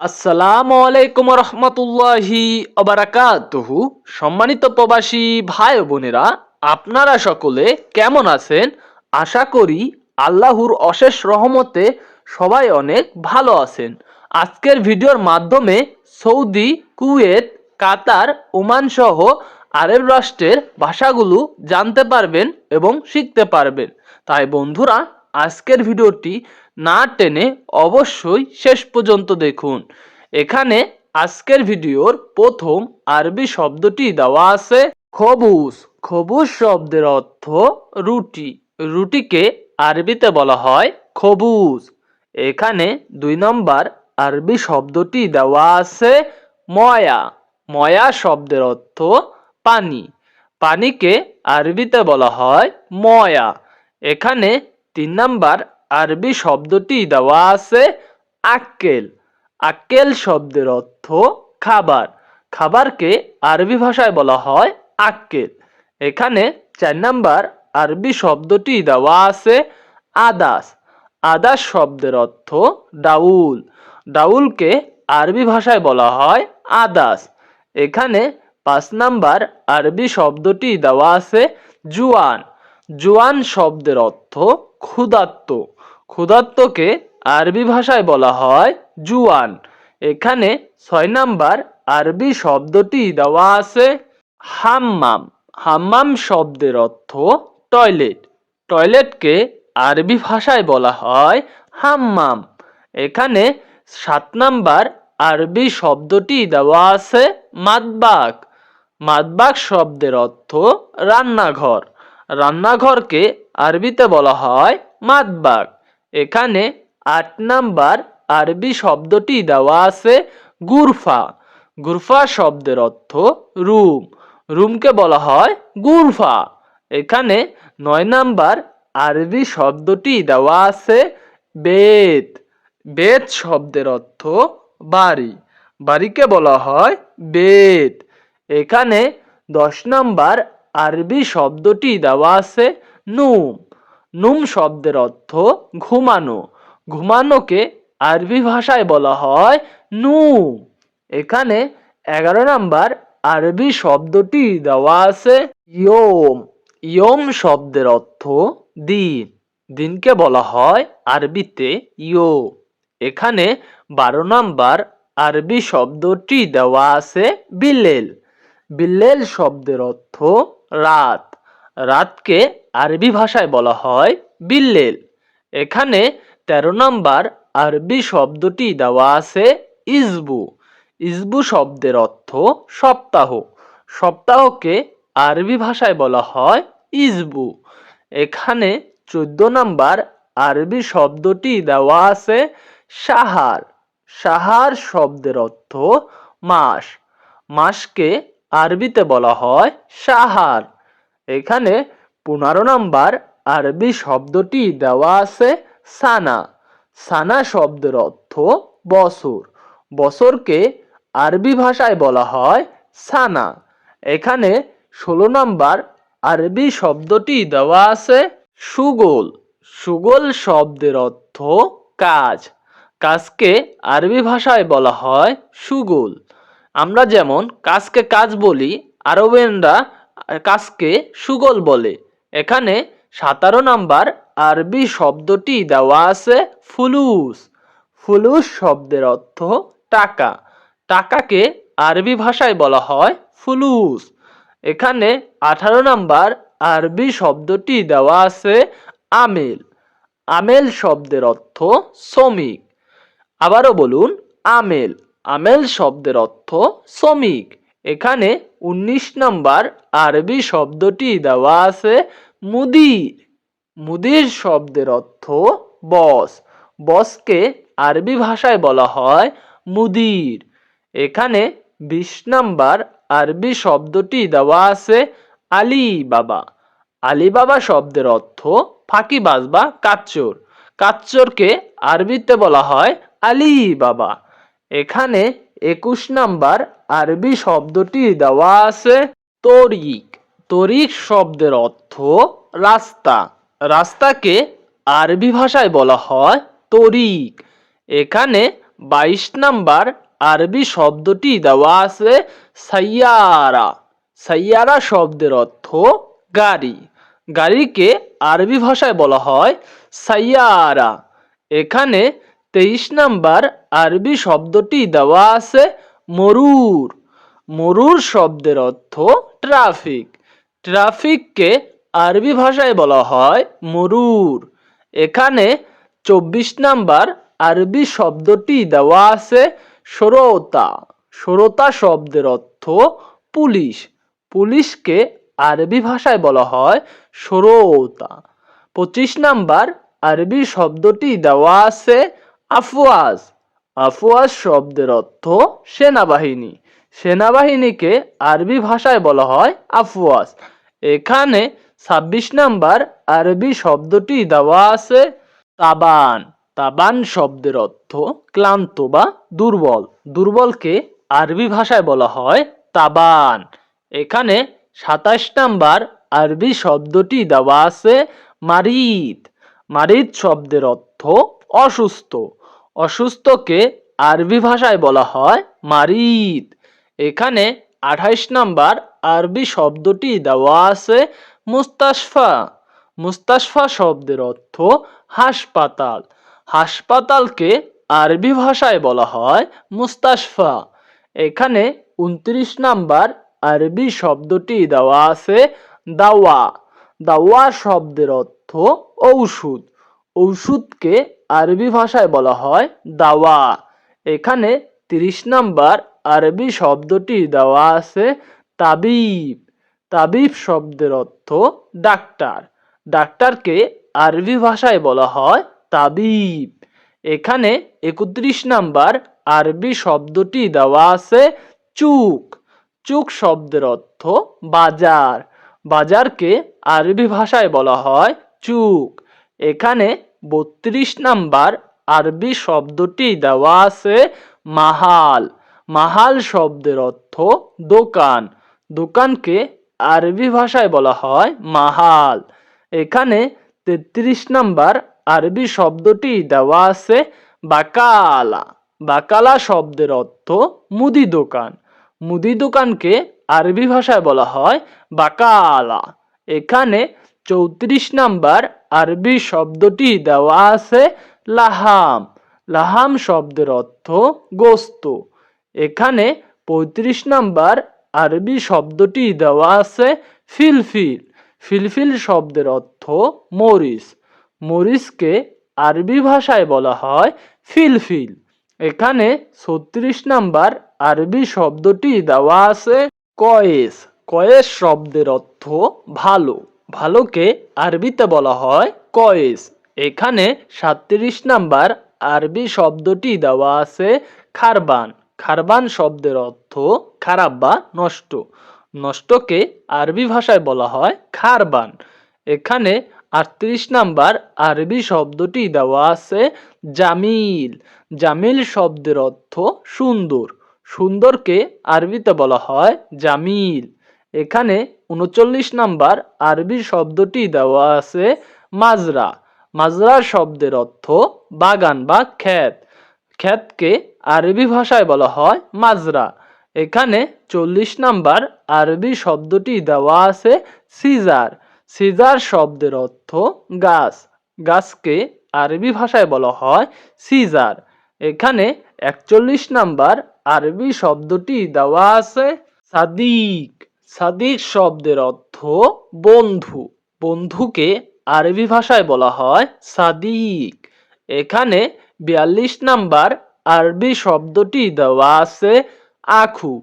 আসসালামু আলাইকুম রহমতুল্লাহি অবারাকাতুহু। সম্মানিত প্রবাসী ভাই ও বোনেরা, আপনারা সকলে কেমন আছেন? আশা করি আল্লাহর অশেষ রহমতে সবাই অনেক ভালো আছেন। আজকের ভিডিওর মাধ্যমে সৌদি, কুয়েত, কাতার, ওমান সহ আরব রাষ্ট্রের ভাষাগুলো জানতে পারবেন এবং শিখতে পারবেন। তাই বন্ধুরা, আজকের ভিডিওটি না টেনে অবশ্যই শেষ পর্যন্ত দেখুন। এখানে আজকের ভিডিওর প্রথম আরবি শব্দটি দেওয়া আছে খবুজ। খবুজ শব্দের অর্থ রুটি। রুটিকে আরবিতে বলা হয় খবুজ। এখানে 2 নম্বর আরবি শব্দটি দেওয়া আছে ময়া। ময়া শব্দের অর্থ পানি। পানিকে আরবিতে বলা হয় ময়া। এখানে 3 নম্বর আরবি শব্দটি দেওয়া আছে আক্কেল। আক্কেল শব্দের অর্থ খাবার। খাবারকে আরবি ভাষায় বলা হয় আক্কেল। এখানে 4 নম্বর আরবি শব্দটি দেওয়া আছে আদাস। আদাস শব্দের অর্থ ডাউল। ডাউলকে আরবি ভাষায় বলা হয় আদাস। এখানে 5 নম্বর আরবি শব্দটি দেওয়া আছে জুয়ান। জুয়ান শব্দের অর্থ ক্ষুধার্ত। ক্ষুধার্তকে আরবি ভাষায় বলা হয় জুয়ান। এখানে 6 নম্বর আরবি শব্দটি দেওয়া আছে হাম্মাম। হাম্মাম শব্দের অর্থ টয়লেট। টয়লেটকে আরবি ভাষায় বলা হয় হাম্মাম। এখানে 7 নম্বর আরবি শব্দটি দেওয়া আছে মাতবাক। মাতবাক শব্দের অর্থ রান্নাঘর। রান্নাঘরকে আরবিতে বলা হয় মাতবাক। এখানে 8 নম্বর আরবি শব্দটি দেওয়া আছে গুরফা। গুরফা শব্দের অর্থ রুম। রুমকে বলা হয় গুরফা। এখানে 9 নম্বর আরবি শব্দটি দেওয়া আছে বেত। বেত শব্দের অর্থ বাড়ি। বাড়িকে বলা হয় বেত। এখানে 10 নম্বর আরবি শব্দটি দেওয়া আছে নুম। নুম শব্দের অর্থ ঘুমানো। ঘুমানোকে আরবি ভাষায় বলা হয় নুম। এখানে 11 নম্বর আরবি শব্দটি দেওয়া আছে ইয়ম। ইয়ম শব্দের অর্থ দিন। দিনকে বলা হয় আরবিতে ইয়ম। এখানে 12 নম্বর আরবি শব্দটি দেওয়া আছে বিল্লেল। বিল্লেল শব্দের অর্থ রাত। রাতকে আরবি ভাষায় বলা হয় বিল্লেল। এখানে 13 নম্বর আরবি শব্দটি দেওয়া আছে ইজবু। ইজবু শব্দের অর্থ সপ্তাহ। সপ্তাহকে আরবি ভাষায় বলা হয় ইজবু। এখানে 14 নম্বর আরবি শব্দটি দেওয়া আছে সাহার। সাহার শব্দের অর্থ মাস। মাসকে আরবিতে বলা হয় সাহার। এখানে 15 নম্বর আরবি শব্দটি দেওয়া আছে সানা। সানা শব্দের অর্থ বছর। বছরকে আরবি ভাষায় বলা হয় সানা। এখানে 16 নম্বর আরবি শব্দটি দেওয়া আছে সুগোল। সুগোল শব্দের অর্থ কাজ। কাজকে আরবি ভাষায় বলা হয় সুগোল। আমরা যেমন কাজকে কাজ বলি, আরবেনরা কাজকে সুগোল বলে। এখানে 17 নম্বর আরবি শব্দটি দেওয়া আছে ফুলুস। ফুলুস শব্দের অর্থ টাকা। টাকাকে আরবি ভাষায় বলা হয় ফুলুস। এখানে 18 নম্বর আরবি শব্দটি দেওয়া আছে আমেল। আমেল শব্দের অর্থ শ্রমিক। আবারও বলুন আমেল। আমেল শব্দের অর্থ শ্রমিক। এখানে 19 নম্বর আরবি শব্দটি দেওয়া আছে মুদির। মুদির শব্দের অর্থ বস। বসকে আরবি ভাষায় বলা হয় মুদির। এখানে 20 নম্বর আরবি শব্দটি দেওয়া আছে আলী বাবা। আলী বাবা শব্দের অর্থ ফাঁকিবাজ বা কাচ্চোর। কাচ্চোরকে আরবিতে বলা হয় আলী বাবা। এখানে 21 নম্বর আরবি শব্দটি দেওয়া আছে তরিক। তরিক শব্দের অর্থ রাস্তা। রাস্তাকে আরবি ভাষায় বলা হয় তরিক। এখানে 22 নাম্বার আরবি শব্দটি দেওয়া আছে সাইয়ারা। সাইয়ারা শব্দের অর্থ গাড়ি। গাড়িকে আরবি ভাষায় বলা হয় সাইয়ারা। এখানে 23 নাম্বার আরবি শব্দটি দেওয়া আছে মরুর। মরুর শব্দের অর্থ ট্রাফিক। ট্রাফিককে আরবি ভাষায় বলা হয় মরুর। এখানে 24 নাম্বার আরবি শব্দটি দেওয়া আছে শরোতা। শরোতা শব্দের অর্থ পুলিশ। পুলিশকে আরবি ভাষায় বলা হয় শরোতা। 25 নাম্বার আরবি শব্দটি দেওয়া আছে আফওয়াজ। আফওয়াজ শব্দের অর্থ সেনাবাহিনী। সেনাবাহিনীকে আরবি ভাষায় বলা হয় আফওয়াজ। এখানে 26 নাম্বার আরবি শব্দটি দেওয়া আছে তাবান। তাবান শব্দের অর্থ ক্লান্ত বা দুর্বল। দুর্বলকে আরবি ভাষায় বলা হয় তাবান। এখানে 27 নাম্বার আরবি শব্দটি দেওয়া আছে মারিদ। মারিদ শব্দের অর্থ অসুস্থ। অসুস্থকে আরবি ভাষায় বলা হয় মারিদ। এখানে 28 নাম্বার আরবি শব্দটি দেওয়া আছে মুস্তাশফা। মুস্তাশফা শব্দের অর্থ হাসপাতাল। হাসপাতালকে আরবি ভাষায় বলা হয় মুস্তাশফা। এখানে 29 নাম্বার আরবি শব্দটি দেওয়া আছে দাওয়া। দাওয়া শব্দের অর্থ ঔষধ। ঔষধকে আরবি ভাষায় বলা হয় দাওয়া। এখানে 30 নাম্বার আরবি শব্দটি দেওয়া আছে তাবিব। তাবিব শব্দের অর্থ ডাক্তার। ডাক্তারকে আরবি ভাষায় বলা হয় তাবিব। এখানে 31 নাম্বার আরবি শব্দটি দেওয়া আছে চুক। চুক শব্দের অর্থ বাজার। বাজারকে আরবি ভাষায় বলা হয় চুক। এখানে 32 নাম্বার আরবি শব্দটি দেওয়া আছে মাহাল। মাহাল শব্দের অর্থ দোকান। দোকানকে আরবি ভাষায় বলা হয় মাহাল। এখানে 33 নাম্বার আরবি শব্দটি দেওয়া আছে বাকালা। বাকালা শব্দের অর্থ মুদি দোকান। মুদি দোকানকে আরবি ভাষায় বলা হয় বাকালা। এখানে 34 নাম্বার আরবি শব্দটি দেওয়া আছে লাহাম। লাহাম শব্দের অর্থ গোস্ত। এখানে 35 নাম্বার আরবি শব্দটি দেওয়া আছে ফিলফিল। ফিলফিল শব্দের অর্থ মরিচ। মরিচকে আরবি ভাষায় বলা হয় ফিলফিল। এখানে 36 নাম্বার আরবি শব্দটি দেওয়া আছে কয়েস। কয়েস শব্দের অর্থ ভালো। ভালোকে আরবিতে বলা হয় কয়েস। এখানে 37 নাম্বার আরবি শব্দটি দেওয়া আছে খারবান। খারবান শব্দের অর্থ খারাপ বা নষ্ট। নষ্টকে আরবি ভাষায় বলা হয় খারবান। এখানে 38 নাম্বার আরবি শব্দটি দেওয়া আছে জামিল। জামিল শব্দের অর্থ সুন্দর। সুন্দরকে আরবিতে বলা হয় জামিল। এখানে 39 নাম্বার আরবি শব্দটি দেওয়া আছে মাজরা। মাজরা শব্দের অর্থ বাগান বা ক্ষেত। ক্ষেতকে আরবি ভাষায় বলা হয় মাজরা। এখানে 40 নাম্বার আরবি শব্দটি দেওয়া আছে সিজার। সিজার শব্দের অর্থ গাছ। গাছকে আরবি ভাষায় বলা হয় সিজার। এখানে 41 নাম্বার আরবি শব্দটি দেওয়া আছে সাদিক। সাদিক শব্দের অর্থ বন্ধু। বন্ধুকে আরবি ভাষায় বলা হয় সাদিক। এখানে 42 নাম্বার আরবি শব্দটি দেওয়া আছে আখু।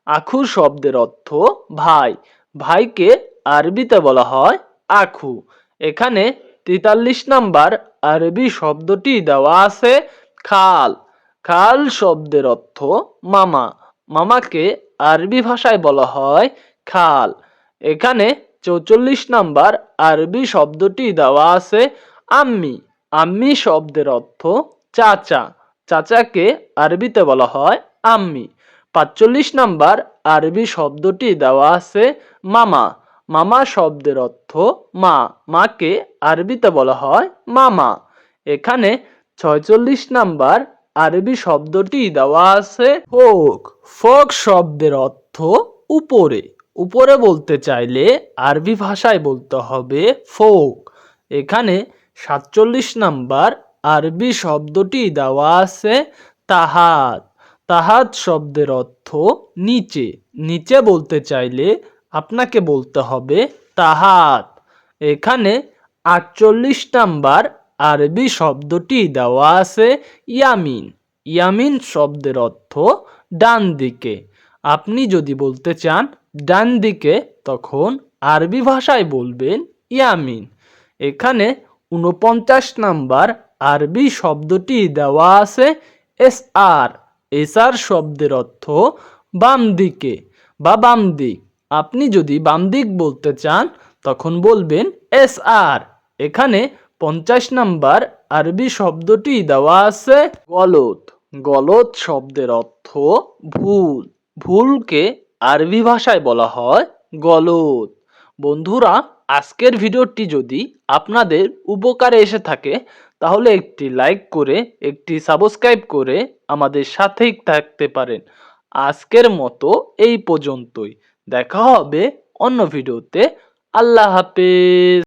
আখু শব্দের অর্থ ভাই। ভাইকে আরবিতে বলা হয় আখু। এখানে 43 নাম্বার আরবি শব্দটি দেওয়া আছে খাল। খাল শব্দের অর্থ মামা। মামাকে আরবি ভাষায় বলা হয় খাল। এখানে 44 নাম্বার আরবি শব্দটি দেওয়া আছে আম্মি। আম্মি শব্দের অর্থ চাচা। চাচাকে আরবিতে বলা হয় আম্মি। 45 নাম্বার আরবি শব্দটি দেওয়া আছে মামা। মামা শব্দের অর্থ মা। মাকে আরবিতে বলা হয় মামা। এখানে 46 নাম্বার আরবি শব্দটি দেওয়া আছে ফোক। ফোক শব্দের অর্থ উপরে। উপরে বলতে চাইলে আরবি ভাষায় বলতে হবে ফোক। এখানে 47 নাম্বার আরবি শব্দটি দেওয়া আছে তাহাত। তাহাত শব্দের অর্থ নিচে। নিচে বলতে চাইলে আপনাকে বলতে হবে তাহাত। এখানে 48 নাম্বার আরবি শব্দটি দেওয়া আছে ইয়ামিন। ইয়ামিন শব্দের অর্থ ডান দিকে। আপনি যদি বলতে চান ডান দিকে, তখন আরবি ভাষায় বলবেন ইয়ামিন। এখানে 49 নাম্বার আরবি শব্দটি দেওয়া আছে এসআর। এসআর শব্দের অর্থ বাম দিকে বা বাম দিক। আপনি যদি বাম দিক বলতে চান তখন বলবেন এসআর। এখানে 50 নাম্বার আরবি শব্দটি দেওয়া আছে গলত। গলত শব্দের অর্থ ভুল। ভুলকে আরবি ভাষায় বলা হয় গলত। বন্ধুরা, আজকের ভিডিওটি যদি আপনাদের উপকারে এসে থাকে তাহলে একটি লাইক করে একটি সাবস্ক্রাইব করে আমাদের সাথেই থাকতে পারেন। আজকের মতো এই পর্যন্তই। দেখা হবে অন্য ভিডিওতে। আল্লাহ হাফেজ।